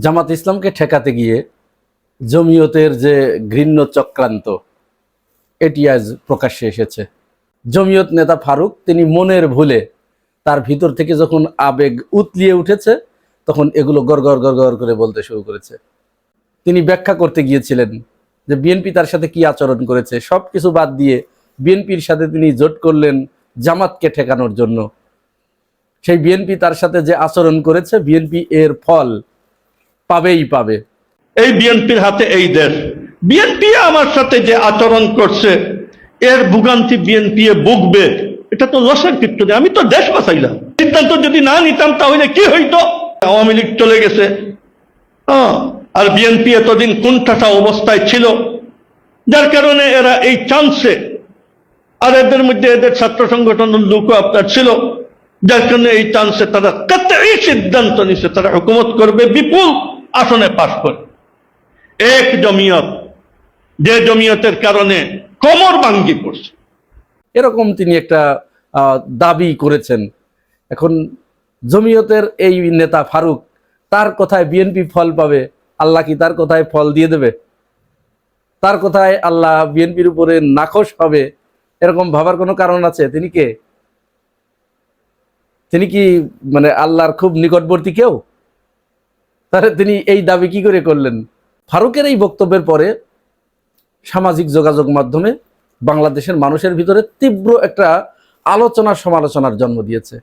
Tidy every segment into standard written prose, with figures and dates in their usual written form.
জামাত ইসলামকে ঠেকাতে গিয়ে জমিয়তের যে ঘৃণ্য চক্রান্ত এটি আজ প্রকাশ্যে এসেছে। জমিয়ত নেতা ফারুক তিনি মনের ভুলে তার ভিতর থেকে যখন আবেগ উতলিয়ে উঠেছে তখন এগুলো গড়গড় গড়গড় করে বলতে শুরু করেছে। তিনি ব্যাখ্যা করতে গিয়েছিলেন যে বিএনপি তার সাথে কি আচরণ করেছে, সব কিছু বাদ দিয়ে বিএনপির সাথে তিনি জোট করলেন জামাতকে ঠেকানোর জন্য। সেই বিএনপি তার সাথে যে আচরণ করেছে, বিএনপি এর ফল পাবেই পাবে। এই বিএনপির হাতে এই দেশ, বিএনপি আমার সাথে যে আচরণ করছে এর ভোগান্তি বিএনপি ভুগবে, এটা তো লসের কিছু নেই। আমি তো দেশ বাঁচাইলাম, সিদ্ধান্ত যদি না নিতাম তাহলে কি হইতো? আওয়ামী লীগ চলে গেছে, আর বিএনপি এতদিন কোনঠাসা অবস্থায় ছিল, যার কারণে এরা এই চান্সে, আর এদের মধ্যে এদের ছাত্র সংগঠনের লোকও আপনার ছিল, যার কারণে এই চান্সে তারা এই সিদ্ধান্ত নিচ্ছে তারা হুকুমত করবে বিপুল আসনে পাশ করে। এক জমিয়ত, যে জমিয়তের কারণে কোমর ভাঙ্গি পড়ছে, এরকম তিনি একটা দাবি করেছেন। এখন জমিয়তের এই নেতা ফারুক, তার কথায় বিএনপি ফল পাবে, আল্লাহ কি তার কথায় ফল দিয়ে দেবে? তার কথায় আল্লাহ বিএনপির উপরে নাখোশ হবে এরকম ভাবার কোনো কারণ আছে? তিনি কে? তিনি কি মানে আল্লাহর খুব নিকটবর্তী কেউ? তাহলে তিনি এই দাবি কি করে করলেন? ফারুকের এই বক্তব্যের পরে সামাজিক যোগাযোগ মাধ্যমে বাংলাদেশের মানুষের ভিতরে তীব্র একটা আলোচনা সমালোচনার জন্ম দিয়েছে।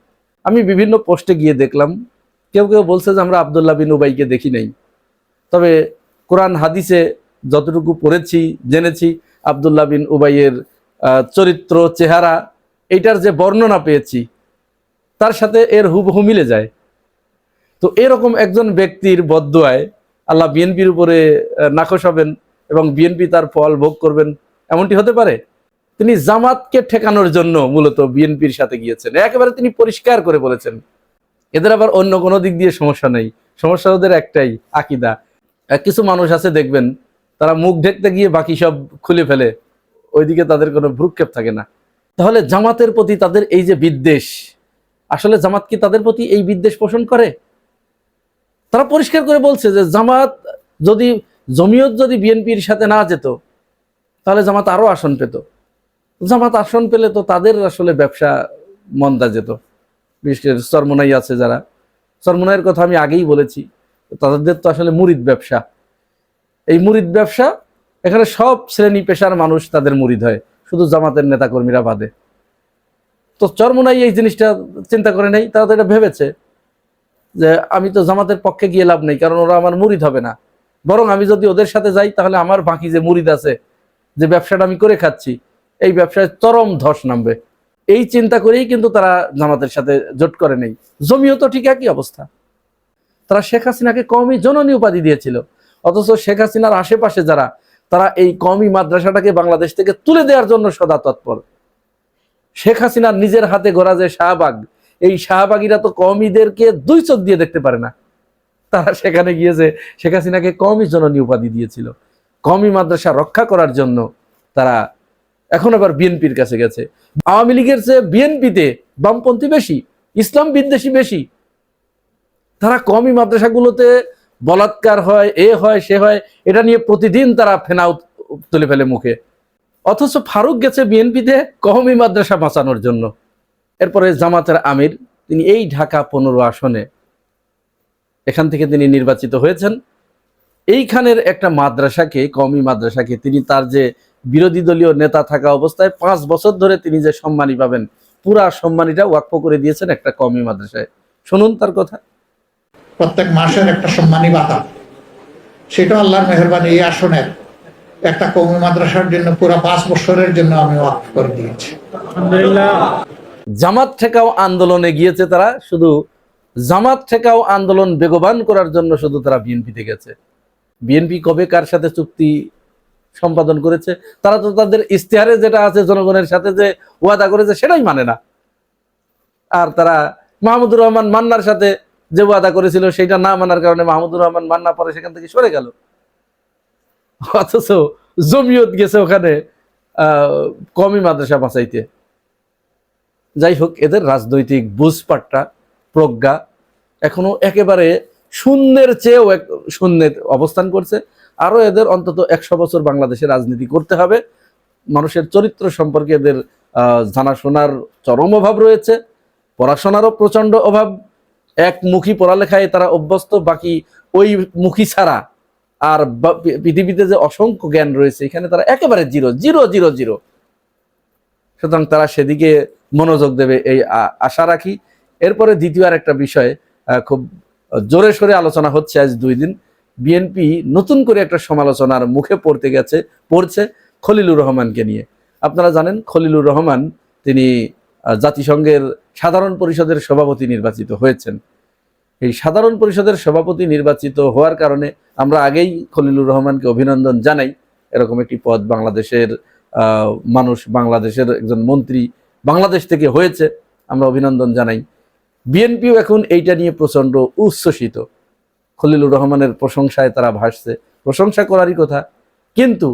আমি বিভিন্ন পোস্টে গিয়ে দেখলাম, কেউ কেউ বলছে যে আমরা আব্দুল্লাহ বিন উবাইকে দেখি নাই, তবে কোরআন হাদিসে যতটুকু পড়েছি জেনেছি আব্দুল্লাহ বিন উবাইয়ের চরিত্র, চেহারা, এইটার যে বর্ণনা পেয়েছি তার সাথে এর হুবহু মিলে যায়। তো এরকম একজন ব্যক্তির বদদুয়ায় আল্লাহ বিএনপির উপরে নাখোশ হবেন এবং বিএনপি তার ফল ভোগ করবেন, এমনটি হতে পারে? তিনি জামাতকে ঠেকানোর জন্য মূলত বিএনপির সাথে গিয়েছেন, একেবারে তিনি পরিষ্কার করে বলেছেন। এদের আবার অন্য কোনো দিক দিয়ে সমস্যা নেই, সমস্যা ওদের একটাই, আকীদা। কিছু মানুষ আছে দেখবেন, তারা মুখ ঢেকতে গিয়ে বাকি সব খুলে ফেলে, ওইদিকে তাদের কোনো ভ্রুক্ষেপ থাকে না। তাহলে জামাতের প্রতি তাদের এই যে বিদ্বেষ, আসলে জামাত কি তাদের প্রতি এই বিদ্বেষ পোষণ করে? তারা পরিষ্কার করে বলছে যে জামাত যদি, জমিয়ত যদি বিএনপির সাথে না যেত তাহলে জামাত আরো আসন পেত। জামাত আসন পেলে তো তাদের আসলে ব্যবসা মন্দা যেত। বিশেষ করে চরমোনাই আছে যারা, চরমোনাইয়ের কথা আমি আগেই বলেছি, তাদের তো আসলে মুরিদ ব্যবসা। এই মুরিদ ব্যবসা, এখানে সব শ্রেণী পেশার মানুষ তাদের মুরিদ হয়, শুধু জামাতের নেতাকর্মীরা বাদে। তো চরমোনাই এই জিনিসটা চিন্তা করে নেই, তারা তো এটা ভেবেছে যে আমি তো জামাতের পক্ষে গিয়ে লাভ নেই, কারণ ওরা আমার মুরিদ হবে না, বরং আমি যদি ওদের সাথে যাই তাহলে আমার বাকি যে মুরিদ আছে, যে ব্যবসাটা আমি করে খাচ্ছি, এই ব্যবসায় চরম ধস নামবে। এই চিন্তা করেই কিন্তু তারা জামাতের সাথে জোট করে নেই। জমিও তো ঠিক একই অবস্থা। তারা শেখ হাসিনাকে কওমি জননী উপাধি দিয়েছিল, অথচ শেখ হাসিনার আশেপাশে যারা, তারা এই কওমি মাদ্রাসাটাকে বাংলাদেশ থেকে তুলে দেওয়ার জন্য সদা তৎপর। শেখ হাসিনার নিজের হাতে গড়া যে শাহবাগ, এই শাহবাগীরা তো কওমিদেরকে দুই চোখ দিয়ে দেখতে পারে না। তারা সেখানে গিয়েছে, শেখ হাসিনাকে কওমি জননী উপাধি দিয়েছিল। কওমি মাদ্রাসা রক্ষা করার জন্য তারা এখন আবার বিএনপির কাছে গেছে। আওয়ামী লীগের চেয়ে বিএনপিতে বামপন্থী বেশি, ইসলাম বিদ্বেষী বেশি। তারা কওমি মাদ্রাসাগুলোতে বলাৎকার হয়, এ হয় সে হয়, এটা নিয়ে প্রতিদিন তারা ফেনাও তুলে ফেলে মুখে। অথচ ফারুক গেছে বিএনপিতে কওমি মাদ্রাসা বাঁচানোর জন্য। এরপরে জামাতের আমির, তিনি এই ঢাকা 15 আসনে, এখান থেকে তিনি নির্বাচিত হয়েছেন। এইখানের একটা মাদ্রাসাকে, কওমি মাদ্রাসাকে, তিনি তার যে বিরোধী দলীয় নেতা থাকা অবস্থায় 5 বছর ধরে তিনি যে সম্মানী পাবেন, পুরা সম্মানীটা ওয়াকফ করে দিয়েছেন একটা কওমি মাদ্রাসায়। শুনুন তার কথা। প্রত্যেক মাসের একটা সম্মানী ভাতা, সেটা আল্লাহর মেহেরবানি এই আসনের একটা কওমি মাদ্রাসার জন্য পুরা 5 বছরের জন্য আমি ওয়াকফ করে দিয়েছি। আলহামদুলিল্লাহ। জামাত ঠেকাও আন্দোলনে গিয়েছে তারা, শুধু জামাত ঠেকাও আন্দোলন বেগবান করার জন্য শুধু তারা বিএনপিতে গেছে। বিএনপি কবে কার সাথে চুক্তি সম্পাদন করেছে? তারা তো তাদের ইশতেহারে যেটা আছে জনগণের সাথে যে ওয়াদা করেছে সেটাই মানে না। আর তারা মাহমুদুর রহমান মান্নার সাথে যে ওয়াদা করেছিল সেটা না মানার কারণে মাহমুদুর রহমান মান্না পরে সেখান থেকে সরে গেল। অথচ জমিয়ত গেছে ওখানে কওমি মাদ্রাসা বাঁচাইতে। যাই হোক, এদের রাজনৈতিক বুঝপাট্টা, প্রজ্ঞা এখনো একেবারে শূন্যের চেয়েও এক শূন্যে অবস্থান করছে। আরো এদের অন্তত 100 বছর বাংলাদেশে রাজনীতি করতে হবে। মানুষের চরিত্র সম্পর্কে এদের জানাশোনার চরম অভাব রয়েছে, পড়াশোনারও প্রচন্ড অভাব। একমুখী পড়ালেখায় তারা অভ্যস্ত, বাকি ওই মুখী ছাড়া আর পৃথিবীতে যে অসংখ্য জ্ঞান রয়েছে এখানে তারা একেবারে জিরো জিরো জিরো জিরো। সুতরাং তারা সেদিকে মনোযোগ দেবে এই আশা রাখি। এরপরে দ্বিতীয় আর একটা বিষয় খুব জোরে সোরে আলোচনা হচ্ছে আজ 2 দিন। বিএনপি নতুন করে একটা সমালোচনার মুখে পড়ছে খলিলুর রহমানকে নিয়ে। আপনারা জানেন খলিলুর রহমান তিনি জাতিসংঘের সাধারণ পরিষদের সভাপতি নির্বাচিত হয়েছেন। এই সাধারণ পরিষদের সভাপতি নির্বাচিত হওয়ার কারণে আমরা আগেই খলিলুর রহমানকে অভিনন্দন জানাই। এরকম একটি পদ বাংলাদেশের মানুষ, বাংলাদেশের একজন মন্ত্রী বাংলাদেশ থেকে হয়েছে, আমরা অভিনন্দন জানাই। বিএনপিও এখন এইটা নিয়ে প্রচন্ড উচ্ছ্বসিত। খলিলুর রহমানের প্রশংসায় তারা ভাসছে, প্রশংসা করারই কথা। কিন্তু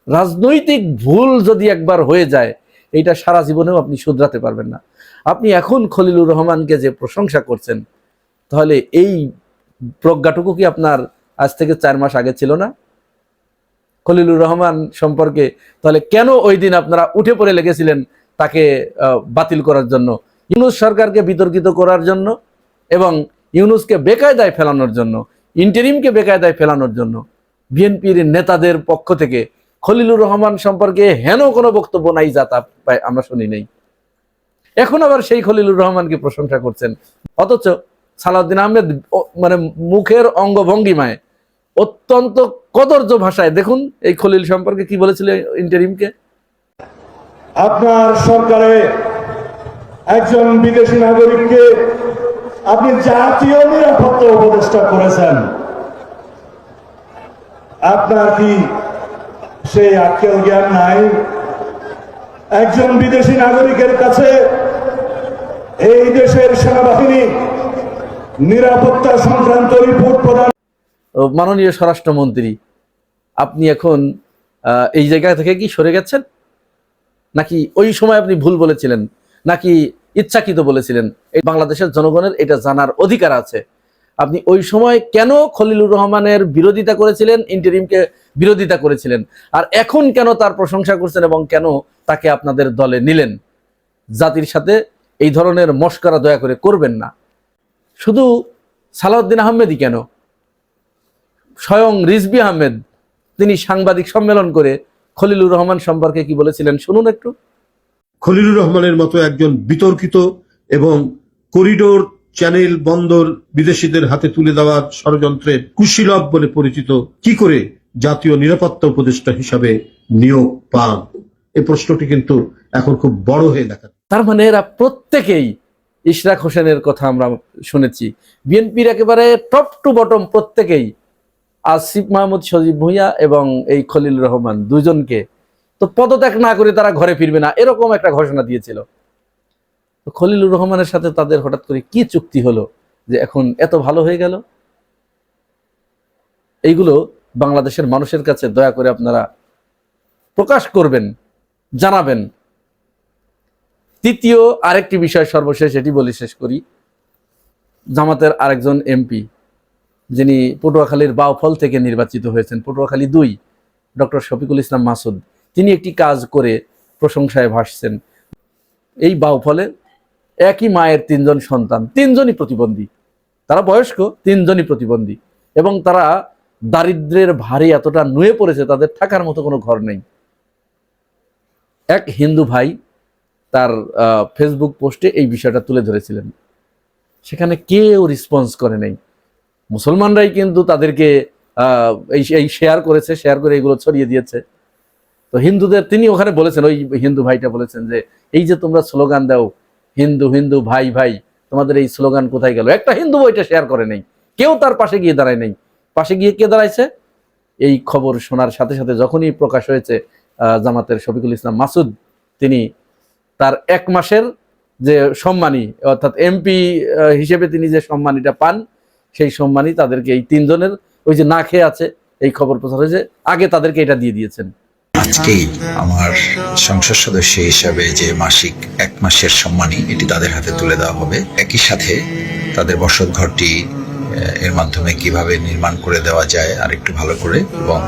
রাজনৈতিক ভুল যদি একবার হয়ে যায় এইটা সারা জীবনেও আপনি শুধরাতে পারবেন না। আপনি এখন খলিলুর রহমানকে যে প্রশংসা করছেন, তাহলে এই প্রজ্ঞাটুকু কি আপনার আজ থেকে 4 মাস আগে ছিল না? খলিলুর রহমান সম্পর্কে তাহলে কেন ওই দিন আপনারা উঠে পড়ে লেগেছিলেন তাকে বাতিল করার জন্য, ইউনূস সরকারকে বিতর্কিত করার জন্য এবং ইউনূসকে বেকায়দায় ফেলানোর জন্য, ইন্টারিমকে বেকায়দায় ফেলানোর জন্য? বিএনপির নেতাদের পক্ষ থেকে খলিলুর রহমান সম্পর্কে হেন কোনো বক্তব্য নাই যা তা আমরা শুনি নাই। এখন আবার সেই খলিলুর রহমানকে প্রশংসা করছেন, অথচ সালাউদ্দিন আহমেদ মানে মুখের অঙ্গভঙ্গিমায় অত্যন্ত কদর্য ভাষায় দেখুন এই খলিল সম্পর্কে কি বলেছিল ইন্টারিমকে। আপনার সরকারে একজন বিদেশি নাগরিককে আপনি জাতীয় নিরাপত্তা উপদেষ্টা করেছেন। আপনার কি সেই আক্কেল জ্ঞান নাই? একজন বিদেশি নাগরিকের কাছে এই দেশের সেনাবাহিনী নিরাপত্তা সংক্রান্ত রিপোর্ট প্রদান। মাননীয় স্বরাষ্ট্রমন্ত্রী, আপনি এখন এই জায়গা থেকে কি সরে গেছেন, নাকি ওই সময় আপনি ভুল বলেছিলেন, নাকি ইচ্ছাকৃত বলেছিলেন? এই বাংলাদেশের জনগণের এটা জানার অধিকার আছে। আপনি ওই সময় কেন খলিলুর রহমানের বিরোধিতা করেছিলেন, ইন্টারিমকে বিরোধিতা করেছিলেন, আর এখন কেন তার প্রশংসা করছেন এবং কেন তাকে আপনাদের দলে নিলেন? জাতির সাথে এই ধরনের মশকরা দয়া করে করবেন না। শুধু সালাউদ্দিন আহমেদই কেন, স্বয়ং রিজভী আহমেদ তিনি সাংবাদিক সম্মেলন করে খলিলুর রহমান সম্পর্কে কি বলেছিলেন শুনুন একটু। খলিলুর রহমানের মতো একজন বিতর্কিত এবং করিডোর চ্যানেল বন্দর বিদেশিদের হাতে তুলে দেওয়ার ষড়যন্ত্রের কুশীলব বলে পরিচিত কি করে জাতীয় নিরাপত্তা উপদেষ্টা হিসাবে নিয়োগ পান? এই প্রশ্নটি কিন্তু এখন খুব বড় হয়ে দেখা। তার মানে এরা প্রত্যেকেই, ইশরাক হোসেনের কথা আমরা শুনেছি, বিএনপির একেবারে টপ টু বটম প্রত্যেকেই আসিফ মাহমুদ সজীব ভুঁইয়া এবং এই খলিলুর রহমান দুজনকে তো পদত্যাগ না করে তারা ঘরে ফিরবে না এরকম একটা ঘোষণা দিয়েছিল। তো খলিলুর রহমানের সাথে তাদের হঠাৎ করে কি চুক্তি হলো যে এখন এত ভালো হয়ে গেল? এইগুলো বাংলাদেশের মানুষের কাছে দয়া করে আপনারা প্রকাশ করবেন, জানাবেন। তৃতীয় আরেকটি বিষয় সর্বশেষ, এটি বলি শেষ করি। জামাতের আরেকজন এমপি যিনি পটুয়াখালীর বাউফল থেকে নির্বাচিত হয়েছেন, পটুয়াখালী 2, ডক্টর শফিকুল ইসলাম মাসুদ, তিনি একটি কাজ করে প্রশংসায় ভাসছেন। এই বাউফলে একই মায়ের 3 জন সন্তান, 3 জনই প্রতিবন্ধী, তারা বয়স্ক, 3 জনই প্রতিবন্ধী, এবং তারা দারিদ্র্যের ভারে এতটা নুয়ে পড়েছে তাদের থাকার মতো কোনো ঘর নেই। এক হিন্দু ভাই তার ফেসবুক পোস্টে এই বিষয়টা তুলে ধরেছিলেন, সেখানে কেউ রেসপন্স করে নাই। মুসলমানরাই কিন্তু তাদেরকে এই শেয়ার করেছে, শেয়ার করে এগুলো ছড়িয়ে দিয়েছে। তো হিন্দুদের তিনি ওখানে বলেছেন, ওই হিন্দু ভাইটা বলেছেন যে এই যে তোমরা স্লোগান দাও হিন্দু হিন্দু ভাই ভাই, তোমাদের এই স্লোগান কোথায় গেল? একটা হিন্দু বইটা শেয়ার করে নেই, কেউ তার পাশে গিয়ে দাঁড়ায় নেই। পাশে গিয়ে কে দাঁড়াইছে? এই খবর শোনার সাথে সাথে যখনই প্রকাশ হয়েছে জামাতের শফিকুল ইসলাম মাসুদ তিনি তার 1 মাসের যে সম্মানী, অর্থাৎ এমপি হিসেবে তিনি যে সম্মানীটা পান, সেই সম্মানী তাদেরকে এই 3 জনের ওই যে না খেয়ে আছে এই খবর প্রচার হয়েছে, আগে তাদেরকে এটা দিয়ে দিয়েছেন। আজকেই আমার সংসদ সদস্য হিসাবে যে মাসিক 1 মাসের সম্মানী এটি তাদের হাতে তুলে দেওয়া হবে। একই সাথে তাদের বসত ঘরটি এর মাধ্যমে কিভাবে নির্মাণ করে দেওয়া যায় আর একটু ভালো করে, এবং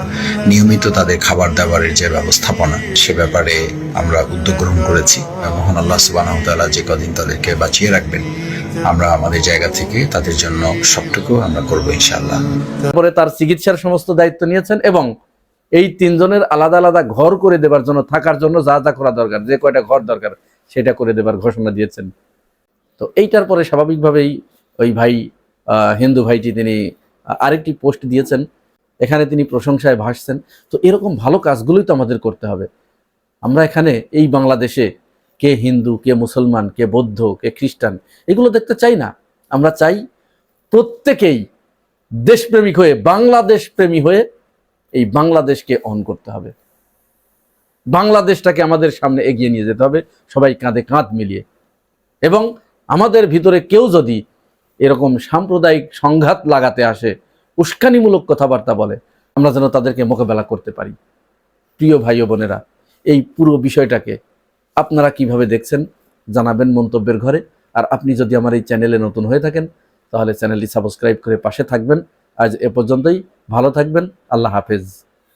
নিয়মিত তাদের খাবার দাবারের যে ব্যবস্থাপনা সে ব্যাপারে আমরা উদ্যোগ গ্রহণ করেছি। মহান আল্লাহ সুবহানাহু ওয়া তাআলা যে কদিন তাদেরকে বাঁচিয়ে রাখবেন, আমরা আমাদের জায়গা থেকে তাদের জন্য সবটুকু আমরা করবো ইনশাআল্লাহ। তারপরে তার চিকিৎসার সমস্ত দায়িত্ব নিয়েছেন এবং এই তিনজনের আলাদা আলাদা ঘর করে দেবার জন্য, থাকার জন্য যা যা করা দরকার, যে কয়টা ঘর দরকার সেটা করে দেবার ঘোষণা দিয়েছেন। তো এইটার পরে স্বাভাবিকভাবেই ওই ভাই, হিন্দু ভাইটি, তিনি আরেকটি পোস্ট দিয়েছেন, এখানে তিনি প্রশংসায় ভাসছেন। তো এরকম ভালো কাজগুলোই তো আমাদের করতে হবে। আমরা এখানে এই বাংলাদেশে কে হিন্দু, কে মুসলমান, কে বৌদ্ধ, কে খ্রিস্টান, এগুলো দেখতে চাই না। আমরা চাই প্রত্যেকেই দেশপ্রেমিক হয়ে, বাংলাদেশ প্রেমী হয়ে এই বাংলাদেশকে অন করতে হবে। বাংলাদেশটাকে আমাদের সামনে এগিয়ে নিয়ে যেতে হবে, সবাই কাঁধে কাঁধ মিলিয়ে। এবং আমাদের ভিতরে কেউ যদি এরকম সাম্প্রদায়িক সংঘাত লাগাতে আসে, উস্কানিমূলক কথাবার্তা বলে, আমরা যেন তাদেরকে মোকাবেলা করতে পারি। প্রিয় ভাই ও বোনেরা, এই পুরো বিষয়টাকে আপনারা কিভাবে দেখছেন জানাবেন মন্তব্যের ঘরে। আর আপনি যদি আমার এই চ্যানেলে নতুন হয়ে থাকেন তাহলে চ্যানেলটি সাবস্ক্রাইব করে পাশে থাকবেন। আজ এ পর্যন্তই, ভালো থাকবেন, আল্লাহ হাফেজ।